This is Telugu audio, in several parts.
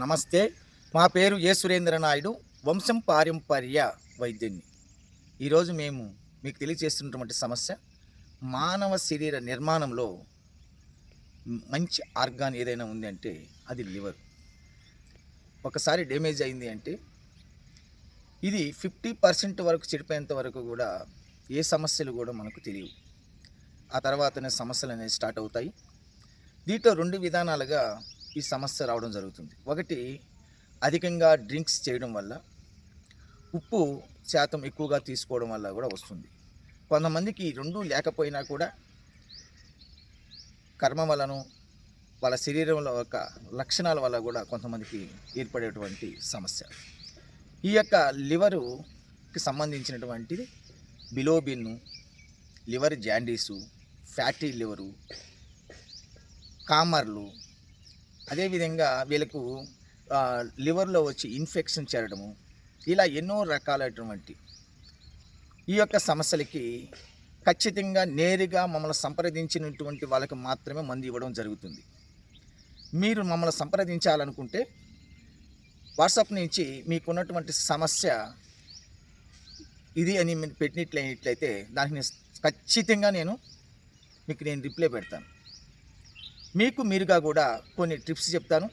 నమస్తే. మా పేరు ఏ. సురేంద్ర నాయుడు. వంశం పారంపర్య వైద్యుడిని. ఈరోజు మేము మీకు తెలియజేస్తున్నటువంటి సమస్య మానవ శరీర నిర్మాణంలో మంచి ఆర్గాన్ ఏదైనా ఉంది అంటే అది లివర్. ఒకసారి డ్యామేజ్ అయింది అంటే ఇది 50% వరకు చెడిపోయేంత వరకు కూడా ఏ సమస్యలు కూడా మనకు తెలియవు. ఆ తర్వాతనే సమస్యలు అనేవి స్టార్ట్ అవుతాయి. దీంట్లో 2 విధానాలుగా ఈ సమస్య రావడం జరుగుతుంది. ఒకటి, అధికంగా డ్రింక్స్ చేయడం వల్ల, ఉప్పు శాతం ఎక్కువగా తీసుకోవడం వల్ల కూడా వస్తుంది. కొంతమందికి ఈ 2 లేకపోయినా కూడా కర్మ వలన, వాళ్ళ శరీరంలో ఒక లక్షణాల వల్ల కూడా కొంతమందికి ఏర్పడేటువంటి సమస్య. ఈ యొక్క లివరుకి సంబంధించినటువంటిది బిలోబిన్, లివర్ జాండీసు, ఫ్యాటీ లివరు, కామర్లు, అదేవిధంగా వీళ్ళకు లివర్లో వచ్చి ఇన్ఫెక్షన్ చేరడము, ఇలా ఎన్నో రకాలైనటువంటి ఈ యొక్క సమస్యలకి ఖచ్చితంగా నేరుగా మమ్మల్ని సంప్రదించినటువంటి వాళ్ళకి మాత్రమే మందు ఇవ్వడం జరుగుతుంది. మీరు మమ్మల్ని సంప్రదించాలనుకుంటే వాట్సాప్ నుంచి మీకున్నటువంటి సమస్య ఇది అని మీరు పెట్టినట్లయితే దానికి ఖచ్చితంగా నేను రిప్లై పెడతాను. మీకు మీరుగా కూడా కొన్ని టిప్స్ చెప్తాను.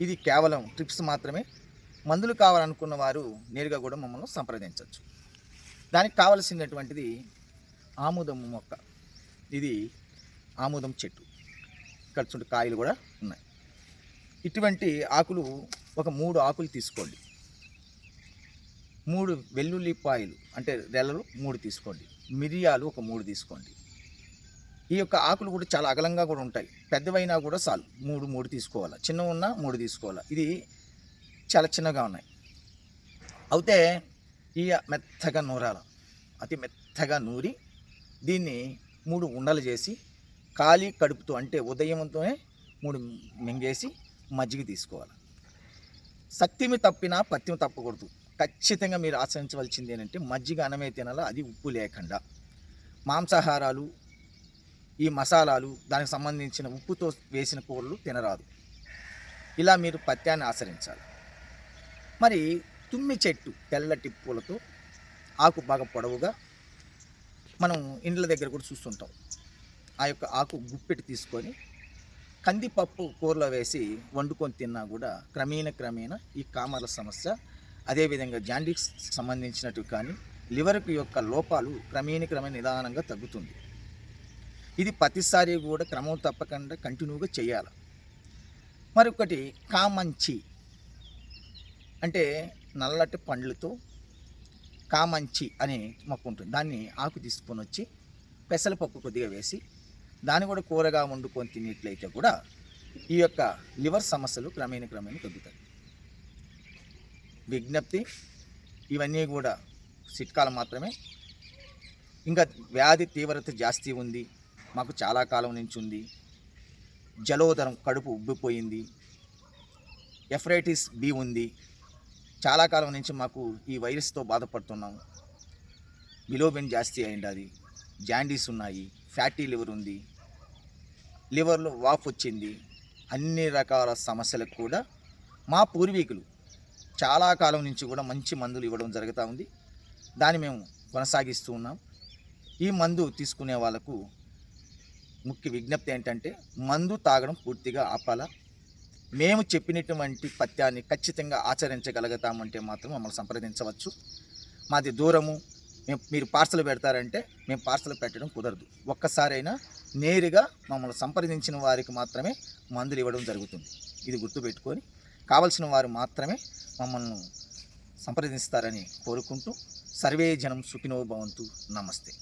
ఇది కేవలం టిప్స్ మాత్రమే. మందులు కావాలనుకున్న వారు నేరుగా కూడా మమ్మల్ని సంప్రదించవచ్చు. దానికి కావలసినటువంటిది ఆముదం మొక్క. ఇది ఆముదం చెట్టు. ఇక్కడ చూడండి, కాయలు కూడా ఉన్నాయి. ఇటువంటి ఆకులు ఒక 3 ఆకులు తీసుకోండి. 3 వెల్లుల్లిపాయలు అంటే రెల్లలు 3 తీసుకోండి. మిరియాలు ఒక 3 తీసుకోండి. ఈ యొక్క ఆకులు కూడా చాలా అగలంగా కూడా ఉంటాయి. పెద్దవైనా కూడా చాలు, 3 తీసుకోవాలి. చిన్నవి ఉన్నా 3 తీసుకోవాలి. ఇది చాలా చిన్నగా ఉన్నాయి. అయితే ఈ మెత్తగా నూరాల, అతి మెత్తగా నూరి దీన్ని 3 ఉండలు చేసి ఖాళీ కడుపుతో, అంటే ఉదయంతోనే 3 మింగేసి మజ్జిగ తీసుకోవాలి. శక్తిమి తప్పినా పత్యం తప్పకూడదు. ఖచ్చితంగా మీరు ఆచరించవలసింది ఏంటంటే మజ్జిగ అన్నమే తినాలా, అది ఉప్పు లేకుండా. మాంసాహారాలు, ఈ మసాలాలు, దానికి సంబంధించిన ఉప్పుతో వేసిన కూరలు తినరాదు. ఇలా మీరు పత్యాన్ని ఆచరించాలి. మరి తుమ్మి చెట్టు తెల్లటి పూలతో, ఆకు బాగా పొడవుగా, మనం ఇండ్ల దగ్గర కూడా చూస్తుంటాం. ఆ యొక్క ఆకు గుప్పెట్టి తీసుకొని కందిపప్పు కూరలో వేసి వండుకొని తిన్నా కూడా క్రమేణా ఈ కామర్ల సమస్య, అదేవిధంగా జాండీస్ సంబంధించినట్టు కానీ లివర్కి యొక్క లోపాలు క్రమేణా నిదానంగా తగ్గుతుంది. ఇది ప్రతిసారి కూడా క్రమం తప్పకుండా కంటిన్యూగా చేయాలి. మరొకటి కామంచి, అంటే నల్లటి పండ్లతో కామంచి అనే మొక్క ఉంటుంది. దాన్ని ఆకు తీసుకొని వచ్చి పెసరపప్పు కొద్దిగా వేసి దాన్ని కూడా కూరగా వండుకొని తిన్నట్లయితే కూడా ఈ యొక్క లివర్ సమస్యలు క్రమేణా తగ్గుతాయి. విజ్ఞప్తి, ఇవన్నీ కూడా చిట్కాలు మాత్రమే. ఇంకా వ్యాధి తీవ్రత జాస్తి ఉంది, మాకు చాలా కాలం నుంచి ఉంది, జలోదరం, కడుపు ఉబ్బిపోయింది, ఎఫ్రైటిస్ బి ఉంది, చాలా కాలం నుంచి మాకు ఈ వైరస్తో బాధపడుతున్నాము, బిలోబిన్ జాస్తి అయింది, అది జాండీస్ ఉన్నాయి, ఫ్యాటీ లివర్ ఉంది, లివర్లో వాఫ్ వచ్చింది, అన్ని రకాల సమస్యలకు కూడా మా పూర్వీకులు చాలా కాలం నుంచి కూడా మంచి మందులు ఇవ్వడం జరుగుతూ ఉంది. దాన్ని మేము కొనసాగిస్తూ ఉన్నాం. ఈ మందు తీసుకునే వాళ్ళకు ముఖ్య విజ్ఞప్తి ఏంటంటే మందు తాగడం పూర్తిగా ఆపాలా. మేము చెప్పినటువంటి పత్యాన్ని ఖచ్చితంగా ఆచరించగలుగుతామంటే మాత్రం మమ్మల్ని సంప్రదించవచ్చు. మాది దూరము, మీరు పార్సల్ పెడతారంటే మేము పార్సల్ పెట్టడం కుదరదు. ఒక్కసారైనా నేరుగా మమ్మల్ని సంప్రదించిన వారికి మాత్రమే మందులు ఇవ్వడం జరుగుతుంది. ఇది గుర్తుపెట్టుకొని కావలసిన వారు మాత్రమే మమ్మల్ని సంప్రదిస్తారని కోరుకుంటూ, సర్వే జనం సుఖినో భవంతు. నమస్తే.